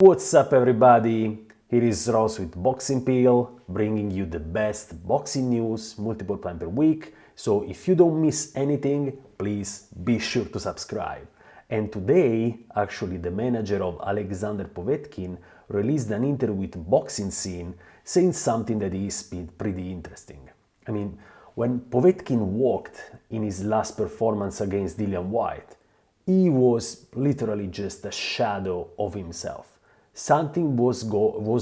What's up everybody, here is Ross with Boxing Pill, bringing you the best boxing news multiple times per week, so if you don't miss anything, please be sure to subscribe. And today, actually the manager of Alexander Povetkin released an interview with Boxing Scene saying something that is pretty interesting. I mean, when Povetkin walked in his last performance against Dillian Whyte, he was literally just a shadow of himself. Something was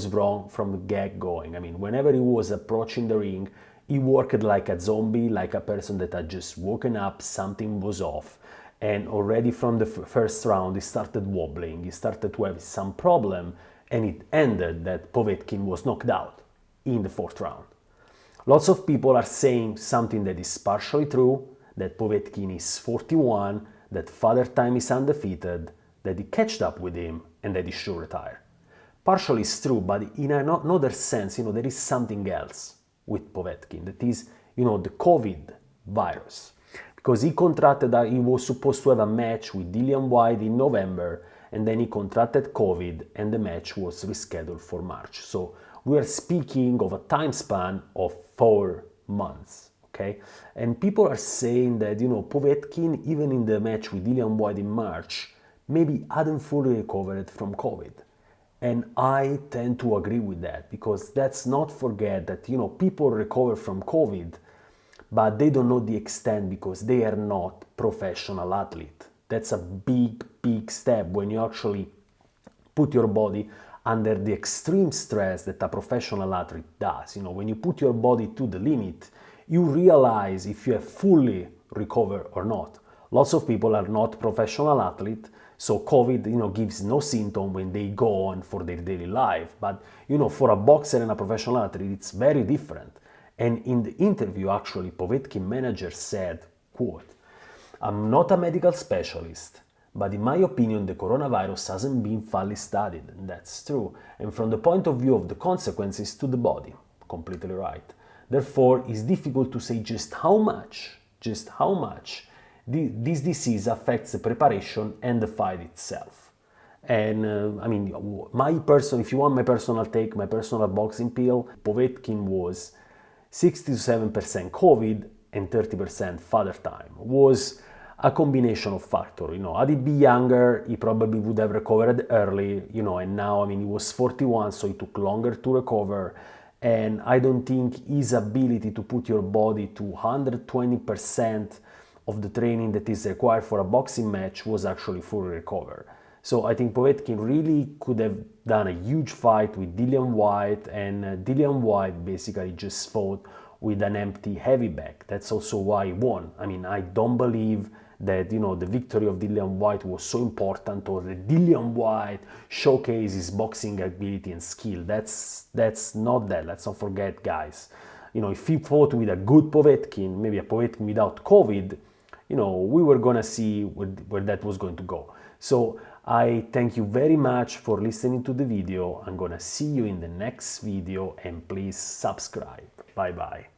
wrong from the get-going. I mean, whenever he was approaching the ring, he worked like a zombie, like a person that had just woken up, something was off. And already from the first round, he started wobbling, he started to have some problem, and it ended that Povetkin was knocked out in the fourth round. Lots of people are saying something that is partially true, that Povetkin is 41, that Father Time is undefeated, that he catched up with him, and that he should retire. Partially it's true, but in another sense, there is something else with Povetkin, that is, the COVID virus. Because he was supposed to have a match with Dillian Whyte in November, and then he contracted COVID, and the match was rescheduled for March. So we are speaking of a time span of 4 months, okay? And people are saying that, Povetkin, even in the match with Dillian Whyte in March, maybe hadn't fully recovered from COVID. And I tend to agree with that, because let's not forget that, people recover from COVID, but they don't know the extent because they are not professional athletes. That's a big, big step when you actually put your body under the extreme stress that a professional athlete does. When you put your body to the limit, you realize if you have fully recovered or not. Lots of people are not professional athletes, so COVID, gives no symptom when they go on for their daily life. But, for a boxer and a professional athlete, it's very different. And in the interview, actually, Povetkin manager said, quote, "I'm not a medical specialist, but in my opinion, the coronavirus hasn't been fully studied." And that's true. And from the point of view of the consequences to the body, completely right. Therefore, it's difficult to say just how much this disease affects the preparation and the fight itself. And if you want my personal take, my personal boxing pill, Povetkin was 67% COVID and 30% Father Time. Was a combination of factors. Had he been younger, he probably would have recovered early, and now, he was 41, so it took longer to recover. And I don't think his ability to put your body to 120% of the training that is required for a boxing match was actually fully recovered. So I think Povetkin really could have done a huge fight with Dillian Whyte, and Dillian Whyte basically just fought with an empty heavy bag. That's also why he won. I don't believe that, the victory of Dillian Whyte was so important, or that Dillian Whyte showcased his boxing ability and skill. That's not that. Let's not forget, guys. If he fought with a good Povetkin, maybe a Povetkin without COVID, we were gonna see where that was going to go. So I thank you very much for listening to the video. I'm gonna see you in the next video, and please subscribe. Bye bye.